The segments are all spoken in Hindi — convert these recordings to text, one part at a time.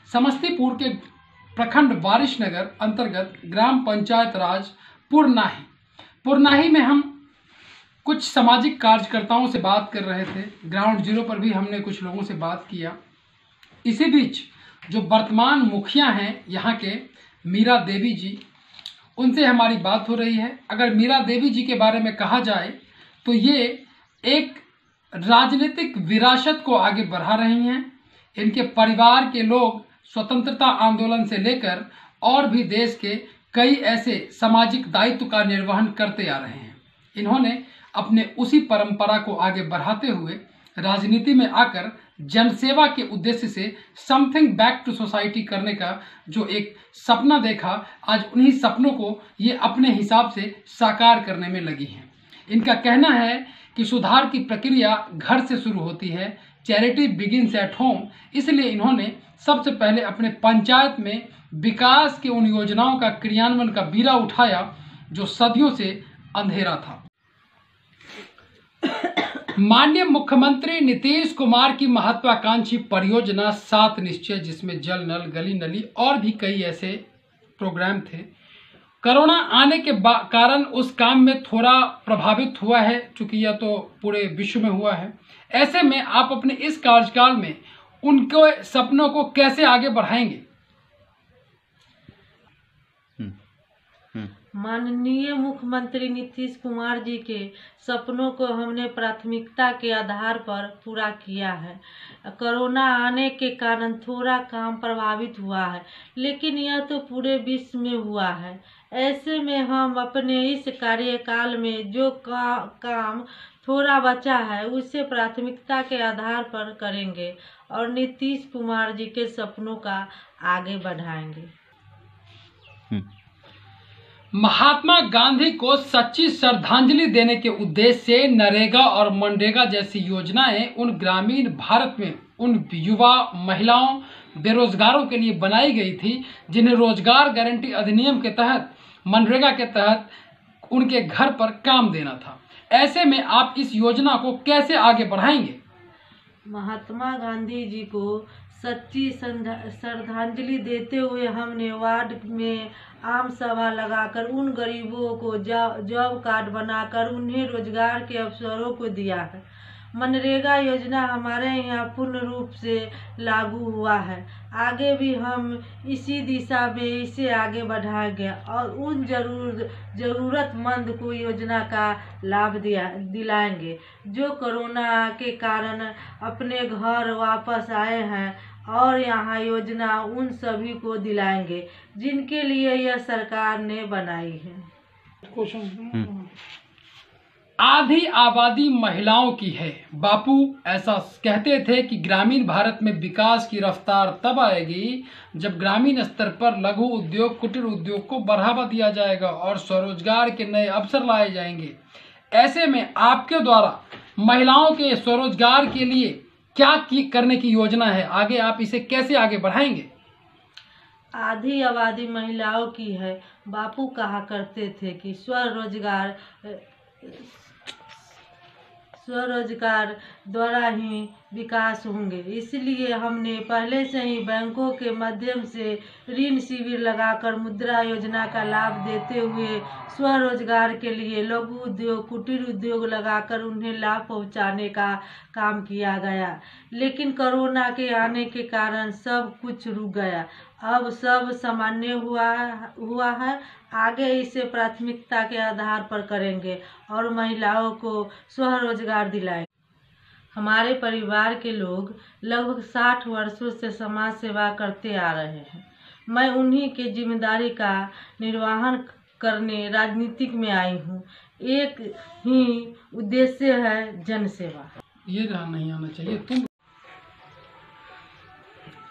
समस्तीपुर के प्रखंड वारिसनगर अंतर्गत ग्राम पंचायत राज पुरनाही में हम कुछ सामाजिक कार्यकर्ताओं से बात कर रहे थे। ग्राउंड जीरो पर भी हमने कुछ लोगों से बात किया। इसी बीच जो वर्तमान मुखिया हैं यहाँ के मीरा देवी जी, उनसे हमारी बात हो रही है। अगर मीरा देवी जी के बारे में कहा जाए तो ये एक राजनीतिक विरासत को आगे बढ़ा रही हैं। इनके परिवार के लोग स्वतंत्रता आंदोलन से लेकर और भी देश के कई ऐसे सामाजिक दायित्व का निर्वहन करते आ रहे हैं। इन्होंने अपने उसी परंपरा को आगे बढ़ाते हुए राजनीति में आकर जनसेवा के उद्देश्य से समथिंग बैक टू सोसाइटी करने का जो एक सपना देखा, आज उन्हीं सपनों को ये अपने हिसाब से साकार करने में लगी हैं। इनका कहना है कि सुधार की प्रक्रिया घर से शुरू होती है, चैरिटी बिगिंस एट होम। इसलिए इन्होंने सबसे पहले अपने पंचायत में विकास की उन योजनाओं का क्रियान्वयन का बीड़ा उठाया जो सदियों से अंधेरा था। माननीय मुख्यमंत्री नीतीश कुमार की महत्वाकांक्षी परियोजना 7 निश्चय, जिसमें जल नल, गली नली और भी कई ऐसे प्रोग्राम थे, कोरोना आने के कारण उस काम में थोड़ा प्रभावित हुआ है, चूंकि यह तो पूरे विश्व में हुआ है। ऐसे में आप अपने इस कार्यकाल में उनके सपनों को कैसे आगे बढ़ाएंगे? माननीय मुख्यमंत्री नीतीश कुमार जी के सपनों को हमने प्राथमिकता के आधार पर पूरा किया है। कोरोना आने के कारण थोड़ा काम प्रभावित हुआ है, लेकिन यह तो पूरे विश्व में हुआ है। ऐसे में हम अपने इस कार्यकाल में जो काम थोड़ा बचा है उसे प्राथमिकता के आधार पर करेंगे और नीतीश कुमार जी के सपनों का आगे बढ़ाएंगे। महात्मा गांधी को सच्ची श्रद्धांजलि देने के उद्देश्य से नरेगा और मनरेगा जैसी योजनाएं उन ग्रामीण भारत में उन युवा, महिलाओं, बेरोजगारों के लिए बनाई गई थी जिन्हें रोजगार गारंटी अधिनियम के तहत, मनरेगा के तहत उनके घर पर काम देना था। ऐसे में आप इस योजना को कैसे आगे बढ़ाएंगे? महात्मा गांधी जी को सच्ची श्रद्धांजलि देते हुए हमने वार्ड में आम सभा लगाकर उन गरीबों को जॉब कार्ड बनाकर उन्हें रोजगार के अवसरों को दिया है। मनरेगा योजना हमारे यहाँ पूर्ण रूप से लागू हुआ है। आगे भी हम इसी दिशा में इसे आगे बढ़ाएंगे और उन जरूरतमंद को योजना का लाभ दिलाएंगे जो कोरोना के कारण अपने घर वापस आए हैं, और यहाँ योजना उन सभी को दिलाएंगे जिनके लिए यह सरकार ने बनाई है। आधी आबादी महिलाओं की है। बापू ऐसा कहते थे कि ग्रामीण भारत में विकास की रफ्तार तब आएगी जब ग्रामीण स्तर पर लघु उद्योग, कुटीर उद्योग को बढ़ावा दिया जाएगा और स्वरोजगार के नए अवसर लाए जाएंगे। ऐसे में आपके द्वारा महिलाओं के स्वरोजगार के लिए क्या करने की योजना है? आगे आप इसे कैसे आगे बढ़ाएंगे? आधी आबादी महिलाओं की है। बापू कहा करते थे कि स्वरोजगार द्वारा ही विकास होंगे। इसलिए हमने पहले से ही बैंकों के माध्यम से ऋण शिविर लगाकर मुद्रा योजना का लाभ देते हुए स्वरोजगार के लिए लघु उद्योग, कुटीर उद्योग लगाकर उन्हें लाभ पहुंचाने का काम किया गया। लेकिन कोरोना के आने के कारण सब कुछ रुक गया। अब सब सामान्य हुआ है। आगे इसे प्राथमिकता के आधार पर करेंगे और महिलाओं को स्वरोजगार दिलाएंगे। हमारे परिवार के लोग लगभग 60 वर्षों से समाज सेवा करते आ रहे हैं। मैं उन्हीं के जिम्मेदारी का निर्वहन करने राजनीतिक में आई हूँ। एक ही उद्देश्य है, जनसेवा। ये नहीं आना चाहिए तुम।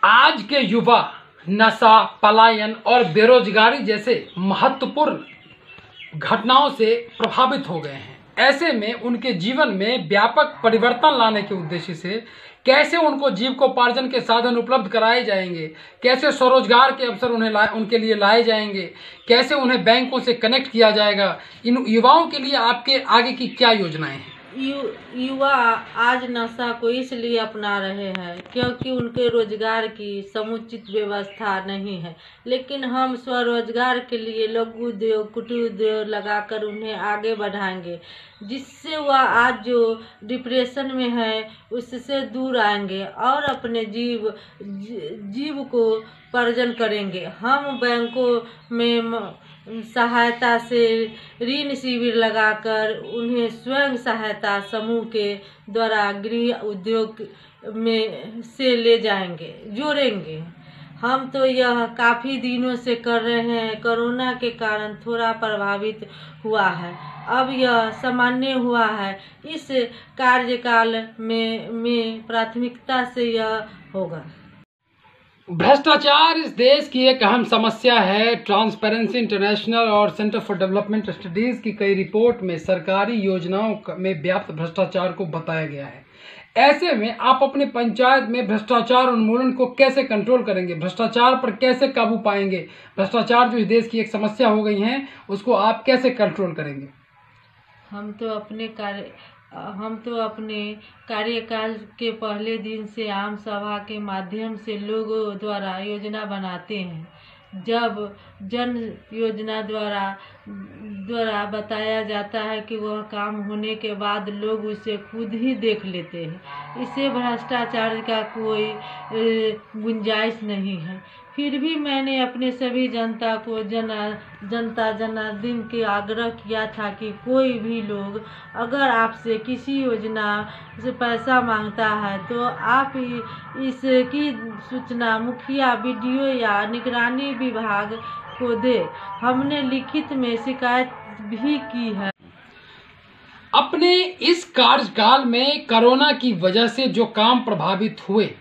आज के युवा नशा, पलायन और बेरोजगारी जैसे महत्वपूर्ण घटनाओं से प्रभावित हो गए हैं। ऐसे में उनके जीवन में व्यापक परिवर्तन लाने के उद्देश्य से कैसे उनको जीविकोपार्जन के साधन उपलब्ध कराए जाएंगे, कैसे स्वरोजगार के अवसर उनके लिए लाए जाएंगे, कैसे उन्हें बैंकों से कनेक्ट किया जाएगा, इन युवाओं के लिए आपके आगे की क्या योजनाएं हैं? युवा आज नशा को इसलिए अपना रहे हैं क्योंकि उनके रोजगार की समुचित व्यवस्था नहीं है। लेकिन हम स्वरोजगार के लिए लघु उद्योग, कुटीर उद्योग लगाकर उन्हें आगे बढ़ाएंगे, जिससे वह आज जो डिप्रेशन में है उससे दूर आएंगे और अपने जीव को अर्जन करेंगे। हम बैंकों में सहायता से ऋण शिविर लगाकर उन्हें स्वयं सहायता समूह के द्वारा गृह उद्योग में से ले जोड़ेंगे। हम तो यह काफ़ी दिनों से कर रहे हैं। कोरोना के कारण थोड़ा प्रभावित हुआ है, अब यह सामान्य हुआ है। इस कार्यकाल में प्राथमिकता से यह होगा। भ्रष्टाचार इस देश की एक अहम समस्या है। ट्रांसपेरेंसी इंटरनेशनल और सेंटर फॉर डेवलपमेंट स्टडीज की कई रिपोर्ट में सरकारी योजनाओं में व्याप्त भ्रष्टाचार को बताया गया है। ऐसे में आप अपने पंचायत में भ्रष्टाचार उन्मूलन को कैसे कंट्रोल करेंगे? भ्रष्टाचार पर कैसे काबू पाएंगे? भ्रष्टाचार जो इस देश की एक समस्या हो गई है, उसको आप कैसे कंट्रोल करेंगे? हम तो अपने कार्यकाल के पहले दिन से आम सभा के माध्यम से लोगों द्वारा योजना बनाते हैं। जब जन योजना द्वारा बताया जाता है कि वह काम होने के बाद लोग उसे खुद ही देख लेते हैं। इसे भ्रष्टाचार का कोई गुंजाइश नहीं है। फिर भी मैंने अपने सभी जनता को जन्मदिन के आग्रह किया था कि कोई भी लोग अगर आपसे किसी योजना से पैसा मांगता है तो आप इसकी सूचना मुखिया, बीडीओ या निगरानी विभाग को दे। हमने लिखित में शिकायत भी की है। अपने इस कार्यकाल में कोरोना की वजह से जो काम प्रभावित हुए,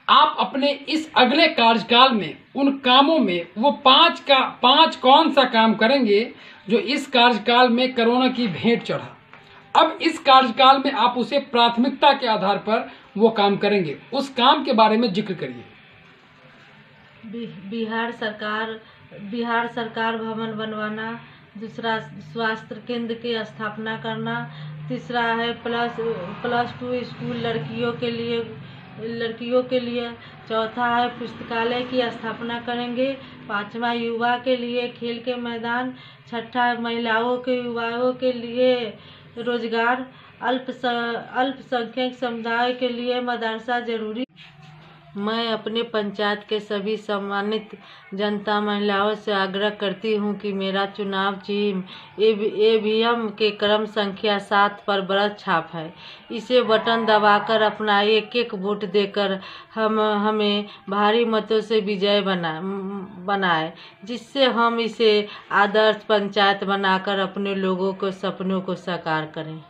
आप अपने इस अगले कार्यकाल में उन कामों में वो पांच कौन सा काम करेंगे जो इस कार्यकाल में कोरोना की भेंट चढ़ा? अब इस कार्यकाल में आप उसे प्राथमिकता के आधार पर वो काम करेंगे, उस काम के बारे में जिक्र करिए। बिहार सरकार भवन बनवाना, दूसरा स्वास्थ्य केंद्र की स्थापना करना, तीसरा है +2 स्कूल लड़कियों के लिए, चौथा है पुस्तकालय की स्थापना करेंगे, पांचवा युवा के लिए खेल के मैदान, छठा महिलाओं के युवाओं के लिए रोजगार, अल्पसंख्यक समुदाय के लिए मदरसा जरूरी। मैं अपने पंचायत के सभी सम्मानित जनता महिलाओं से आग्रह करती हूं कि मेरा चुनाव चिन्ह ईवीएम के क्रम संख्या 7 पर बरस छाप है। इसे बटन दबाकर अपना एक वोट देकर हमें भारी मतों से विजय बनाए, जिससे हम इसे आदर्श पंचायत बनाकर अपने लोगों को सपनों को साकार करें।